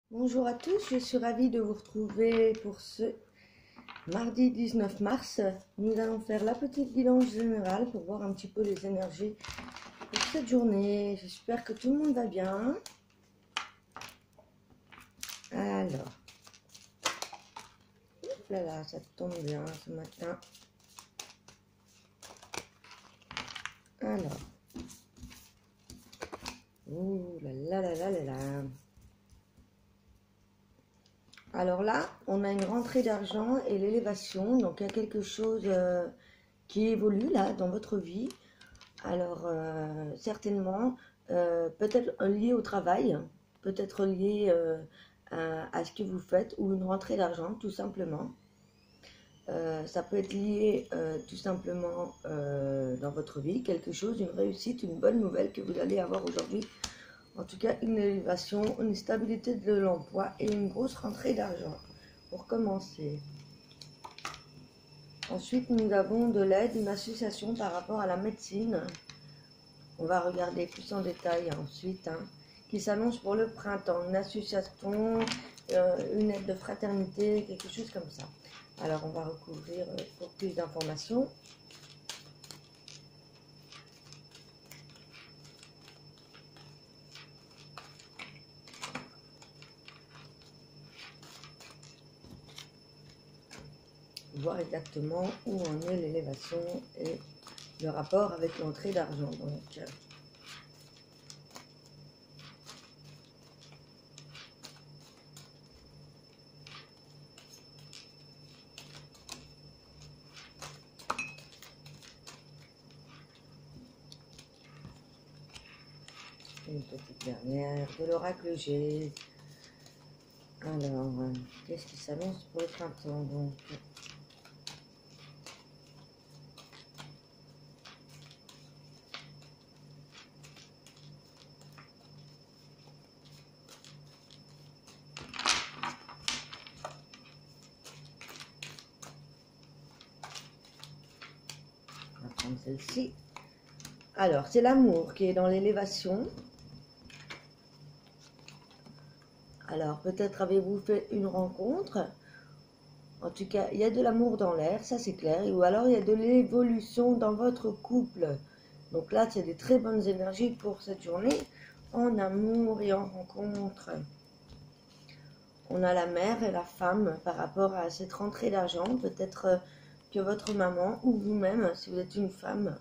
Bonjour à tous, je suis ravie de vous retrouver pour ce mardi 19 mars. Nous allons faire la petite bilan générale pour voir un petit peu les énergies pour cette journée. J'espère que tout le monde va bien. Alors, là, ça tombe bien ce matin. Alors, ouh là là là là là là. Alors là, on a une rentrée d'argent et l'élévation. Donc, il y a quelque chose qui évolue là dans votre vie. Alors, certainement, peut-être lié au travail, peut-être lié à ce que vous faites ou une rentrée d'argent, tout simplement. Ça peut être lié tout simplement dans votre vie, quelque chose, une réussite, une bonne nouvelle que vous allez avoir aujourd'hui. En tout cas, une élévation, une stabilité de l'emploi et une grosse rentrée d'argent pour commencer. Ensuite, nous avons de l'aide, une association par rapport à la médecine. On va regarder plus en détail ensuite, qui s'annonce pour le printemps. Une association, une aide de fraternité, quelque chose comme ça. Alors, on va recouvrir pour plus d'informations. Voir exactement où en est l'élévation et le rapport avec l'entrée d'argent. Donc, une petite dernière de l'oracle G. Alors, qu'est-ce qui s'annonce pour le printemps donc? On va prendre celle-ci. Alors, c'est l'amour qui est dans l'élévation. Alors, peut-être avez-vous fait une rencontre. En tout cas, il y a de l'amour dans l'air, ça c'est clair. Ou alors, il y a de l'évolution dans votre couple. Donc là, c'est des très bonnes énergies pour cette journée, en amour et en rencontre. On a la mère et la femme par rapport à cette rentrée d'argent. Peut-être que votre maman ou vous-même, si vous êtes une femme,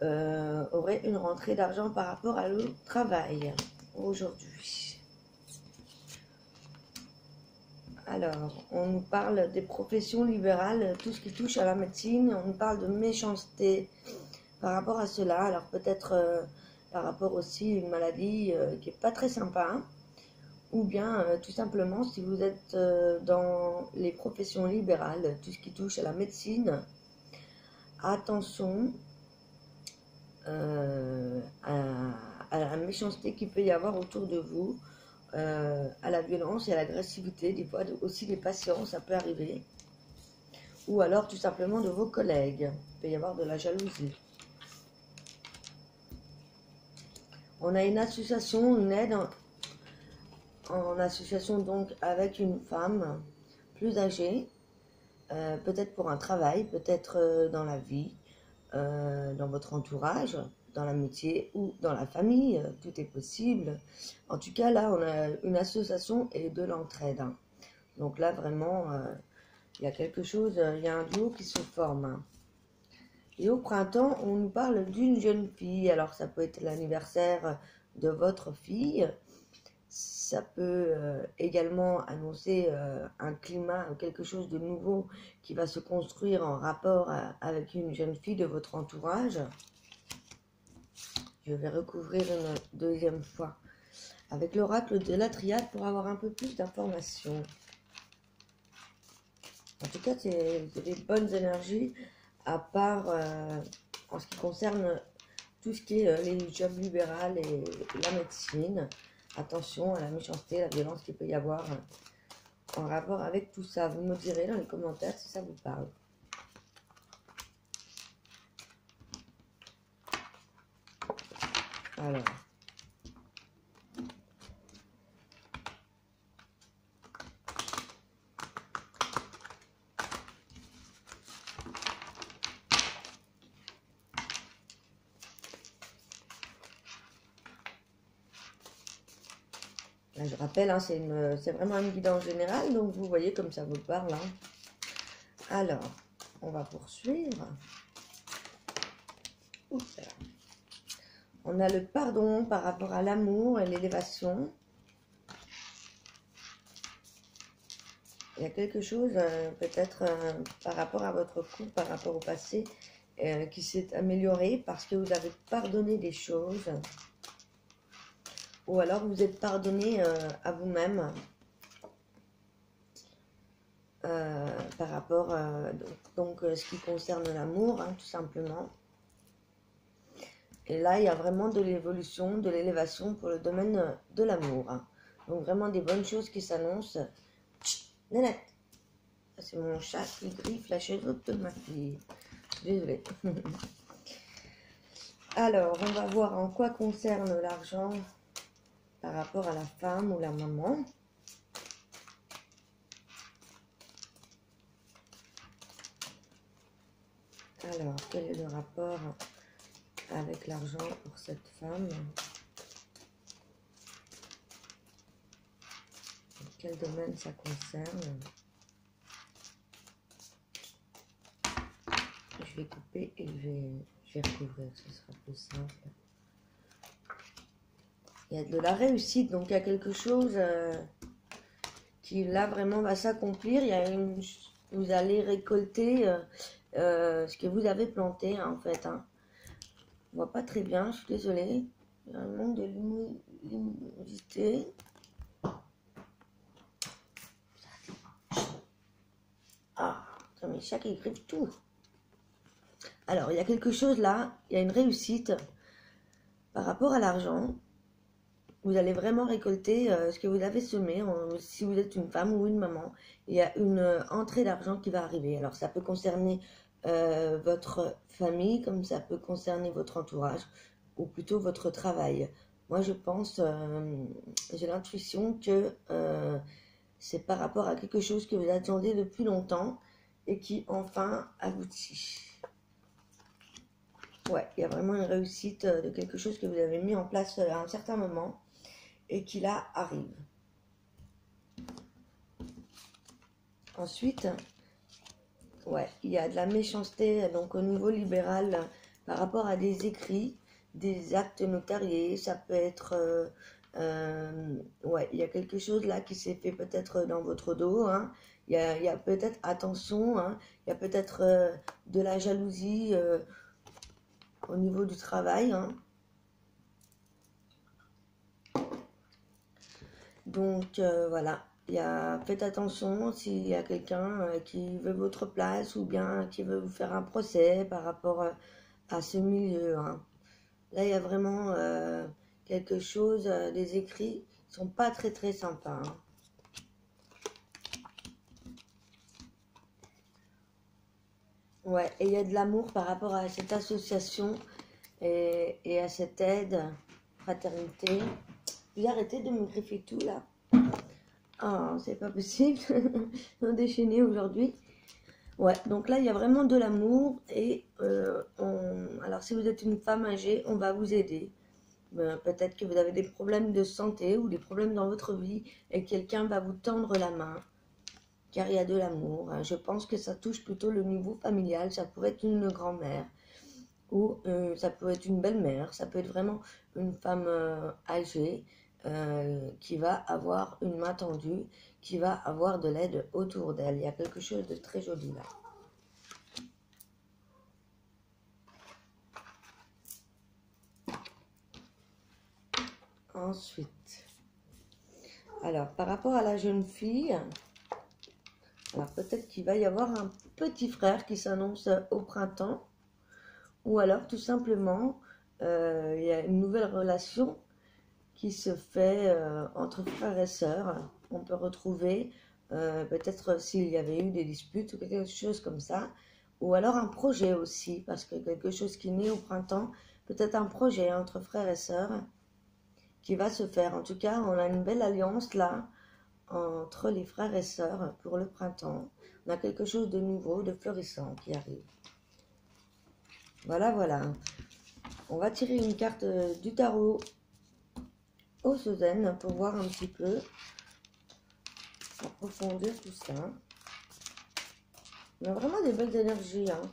aurez une rentrée d'argent par rapport à le travail aujourd'hui. Alors, on nous parle des professions libérales, tout ce qui touche à la médecine, on nous parle de méchanceté par rapport à cela. Alors peut-être par rapport aussi à une maladie qui n'est pas très sympa, hein. Ou bien tout simplement si vous êtes dans les professions libérales, tout ce qui touche à la médecine, attention à la méchanceté qu'il peut y avoir autour de vous. À la violence et à l'agressivité, des fois aussi des patients, ça peut arriver. Ou alors tout simplement de vos collègues. Il peut y avoir de la jalousie. On a une association, une aide en association donc avec une femme plus âgée, peut-être pour un travail, peut-être dans la vie, dans votre entourage, dans l'amitié ou dans la famille, tout est possible. En tout cas, là, on a une association et de l'entraide. Donc là, vraiment, il y a quelque chose, il y a un duo qui se forme. Et au printemps, on nous parle d'une jeune fille. Alors, ça peut être l'anniversaire de votre fille. Ça peut également annoncer un climat, quelque chose de nouveau qui va se construire en rapport avec une jeune fille de votre entourage. Je vais recouvrir une deuxième fois avec l'oracle de la triade pour avoir un peu plus d'informations. En tout cas, c'est des bonnes énergies, à part en ce qui concerne tout ce qui est les jobs libéraux et la médecine. Attention à la méchanceté, la violence qu'il peut y avoir en rapport avec tout ça. Vous me direz dans les commentaires si ça vous parle. Alors, Là, je rappelle, hein, c'est vraiment une guidance générale, donc vous voyez comme ça vous parle. Hein. Alors, on va poursuivre. Oups. On a le pardon par rapport à l'amour et l'élévation. Il y a quelque chose, peut-être par rapport à votre couple, par rapport au passé, qui s'est amélioré parce que vous avez pardonné des choses. Ou alors vous êtes pardonné à vous-même. Par rapport donc ce qui concerne l'amour, hein, tout simplement. Et là, il y a vraiment de l'évolution, de l'élévation pour le domaine de l'amour. Hein. Donc vraiment des bonnes choses qui s'annoncent. Nénette, c'est mon chat qui griffe la chaise haute de ma fille. Désolée. Alors, on va voir en quoi concerne l'argent par rapport à la femme ou la maman. Alors, quel est le rapport avec l'argent pour cette femme? Quel domaine ça concerne? Je vais couper et je vais recouvrir, ce sera plus simple. Il y a de la réussite, donc il y a quelque chose qui là vraiment va s'accomplir. Vous allez récolter ce que vous avez planté en fait. Hein. On voit pas très bien, je suis désolée. Il y a un manque de luminosité. Ah, mes chats qui griffent tout. Alors, il y a quelque chose là, il y a une réussite par rapport à l'argent. Vous allez vraiment récolter ce que vous avez semé, si vous êtes une femme ou une maman. Il y a une entrée d'argent qui va arriver. Alors, ça peut concerner votre famille, comme ça peut concerner votre entourage, ou plutôt votre travail. Moi, je pense, j'ai l'intuition que c'est par rapport à quelque chose que vous attendiez depuis longtemps et qui enfin aboutit. Ouais, il y a vraiment une réussite de quelque chose que vous avez mis en place à un certain moment et qui là arrive. Ensuite, ouais, il y a de la méchanceté donc au niveau libéral par rapport à des écrits, des actes notariés. Ça peut être, ouais, il y a quelque chose là qui s'est fait peut-être dans votre dos. Hein. Il y a peut-être, attention, hein, il y a peut-être de la jalousie au niveau du travail. Hein. Donc voilà, faites attention s'il y a quelqu'un qui veut votre place ou bien qui veut vous faire un procès par rapport à ce milieu. Hein. Là, il y a vraiment quelque chose, des écrits qui sont pas très très sympas. Hein. Ouais, et il y a de l'amour par rapport à cette association et à cette aide, fraternité. Vous arrêtez de me griffer tout là. Ah, c'est pas possible. On est déchaîné aujourd'hui. Ouais, donc là, il y a vraiment de l'amour. Et alors, si vous êtes une femme âgée, on va vous aider. Peut-être que vous avez des problèmes de santé ou des problèmes dans votre vie et quelqu'un va vous tendre la main. Car il y a de l'amour. Hein. Je pense que ça touche plutôt le niveau familial. Ça pourrait être une grand-mère. Ou ça peut être une belle-mère. Ça peut être vraiment une femme âgée. Qui va avoir une main tendue, qui va avoir de l'aide autour d'elle. Il y a quelque chose de très joli là. Ensuite, alors par rapport à la jeune fille, alors peut-être qu'il va y avoir un petit frère qui s'annonce au printemps, ou alors tout simplement, il y a une nouvelle relation qui se fait entre frères et sœurs. On peut retrouver peut-être s'il y avait eu des disputes ou quelque chose comme ça, ou alors un projet aussi, parce que quelque chose qui naît au printemps, peut-être un projet entre frères et sœurs qui va se faire. En tout cas, on a une belle alliance là entre les frères et sœurs pour le printemps. On a quelque chose de nouveau, de florissant qui arrive. Voilà, voilà. On va tirer une carte du tarot au Suzanne pour voir un petit peu, approfondir tout ça. On a vraiment des belles énergies, hein.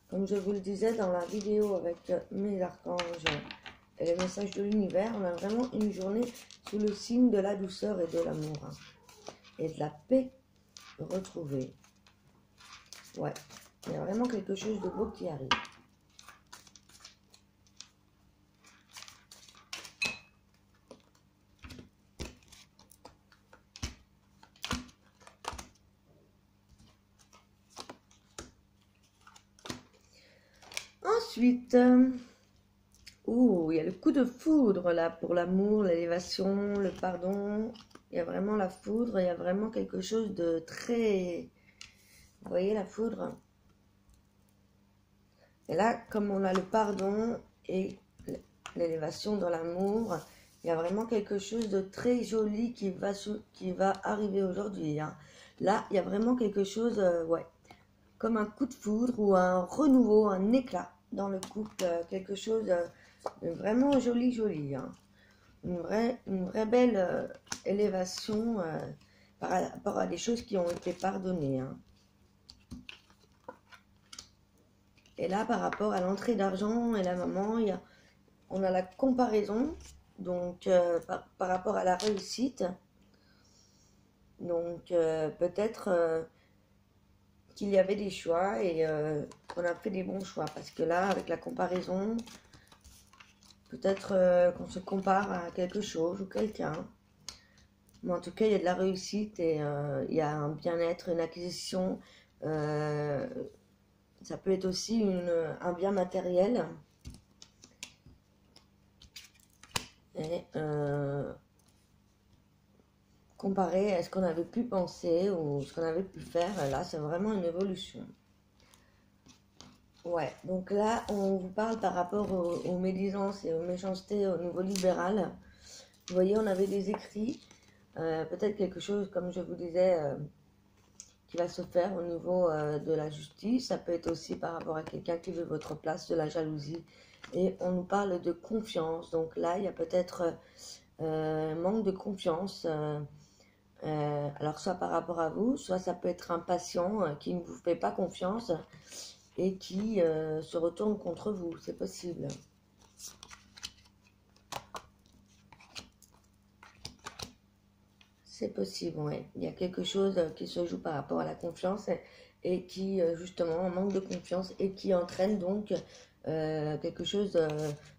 Comme je vous le disais dans la vidéo avec mes archanges et les messages de l'univers, on a vraiment une journée sous le signe de la douceur et de l'amour, hein, et de la paix retrouvée. Ouais, il y a vraiment quelque chose de beau qui arrive. Ensuite, il y a le coup de foudre là pour l'amour, l'élévation, le pardon. Il y a vraiment la foudre, il y a vraiment quelque chose de très... Vous voyez la foudre? Et là, comme on a le pardon et l'élévation dans l'amour, il y a vraiment quelque chose de très joli qui va arriver aujourd'hui, hein. Là, il y a vraiment quelque chose, ouais, comme un coup de foudre ou un renouveau, un éclat dans le couple, quelque chose de vraiment joli, hein. Une vraie belle élévation par rapport à des choses qui ont été pardonnées, hein. Et là, par rapport à l'entrée d'argent et la maman, on a la comparaison, donc par rapport à la réussite. Donc peut-être qu'il y avait des choix et qu'on a fait des bons choix. Parce que là, avec la comparaison, peut-être qu'on se compare à quelque chose ou quelqu'un. Mais en tout cas, il y a de la réussite et il y a un bien-être, une acquisition. Ça peut être aussi un bien matériel. Et comparé à ce qu'on avait pu penser ou ce qu'on avait pu faire, là, c'est vraiment une évolution. Ouais, donc là, on vous parle par rapport aux médisances et aux méchancetés au niveau libéral. Vous voyez, on avait des écrits, peut-être quelque chose, comme je vous disais, qui va se faire au niveau de la justice. Ça peut être aussi par rapport à quelqu'un qui veut votre place, de la jalousie. Et on nous parle de confiance. Donc là, il y a peut-être manque de confiance. Alors soit par rapport à vous, soit ça peut être un patient qui ne vous fait pas confiance et qui se retourne contre vous. C'est possible. C'est possible, oui. Il y a quelque chose qui se joue par rapport à la confiance et qui, justement, manque de confiance et qui entraîne donc quelque chose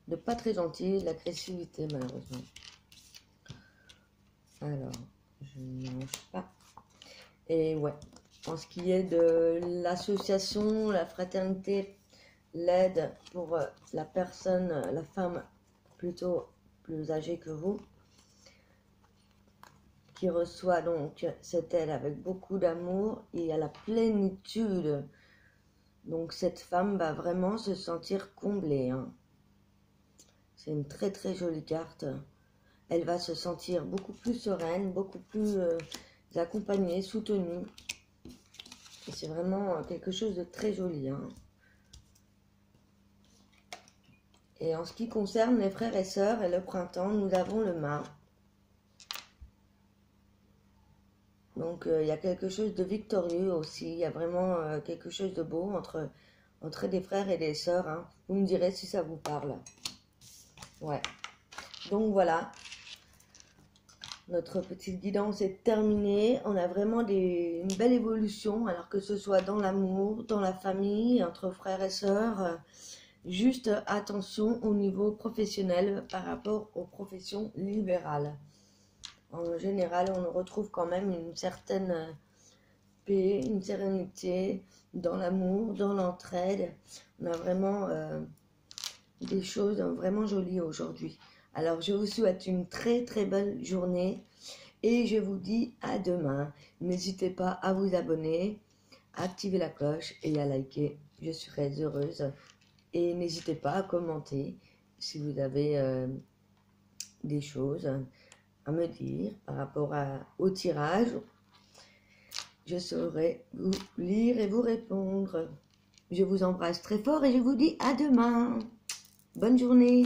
de pas très gentil, de l'agressivité, malheureusement. Alors, je ne mange pas. Et ouais, en ce qui est de l'association, la fraternité, l'aide pour la personne, la femme plutôt plus âgée que vous, qui reçoit donc cette aide avec beaucoup d'amour et à la plénitude. Donc cette femme va vraiment se sentir comblée, hein. C'est une très très jolie carte. Elle va se sentir beaucoup plus sereine, beaucoup plus accompagnée, soutenue. Et c'est vraiment quelque chose de très joli, hein. Et en ce qui concerne les frères et sœurs et le printemps, nous avons le mât. Donc, il y a quelque chose de victorieux aussi. Il y a vraiment quelque chose de beau entre des frères et des sœurs, hein. Vous me direz si ça vous parle. Ouais. Donc, voilà. Notre petite guidance est terminée. On a vraiment une belle évolution. Alors que ce soit dans l'amour, dans la famille, entre frères et sœurs. Juste attention au niveau professionnel par rapport aux professions libérales. En général, on retrouve quand même une certaine paix, une sérénité dans l'amour, dans l'entraide. On a vraiment des choses vraiment jolies aujourd'hui. Alors, je vous souhaite une très très belle journée et je vous dis à demain. N'hésitez pas à vous abonner, à activer la cloche et à liker. Je serai heureuse. Et n'hésitez pas à commenter si vous avez des choses à me dire par rapport au tirage. Je saurai vous lire et vous répondre. Je vous embrasse très fort et je vous dis à demain. Bonne journée.